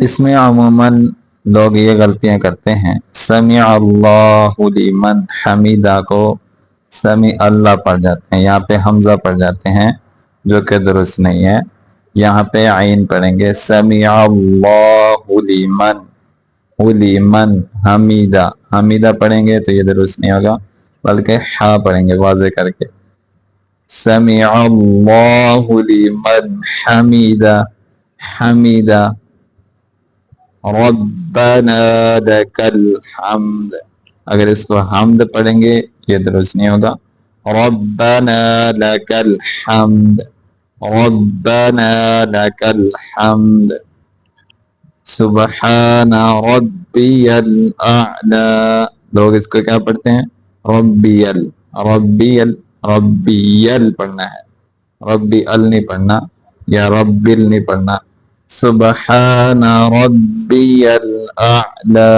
اس میں عموماً لوگ یہ غلطیاں کرتے ہیں، سمع اللہ لمن حمیدہ کو سمیع اللہ پڑھ جاتے ہیں، یہاں پہ حمزہ پڑھ جاتے ہیں جو کہ درست نہیں ہے۔ یہاں پہ عین پڑھیں گے، سمع اللہ لمن حمیدہ، حمیدہ پڑھیں گے تو یہ درست نہیں ہوگا، بلکہ ہا پڑھیں گے واضح کر کے، سمع اللہ لمن حمیدہ، حمیدہ، ربنا لک الحمد، اگر اس کو حمد پڑھیں گے یہ درست نہیں ہوگا، ربنا لک الحمد، ربنا لک الحمد، سبحان ربی الاعلی، لوگ اس کو کیا پڑھتے ہیں؟ ربی پڑھنا ہے، ربی ال نہیں پڑھنا، یا ربل نہیں پڑھنا، سبحان ربی الاعلی،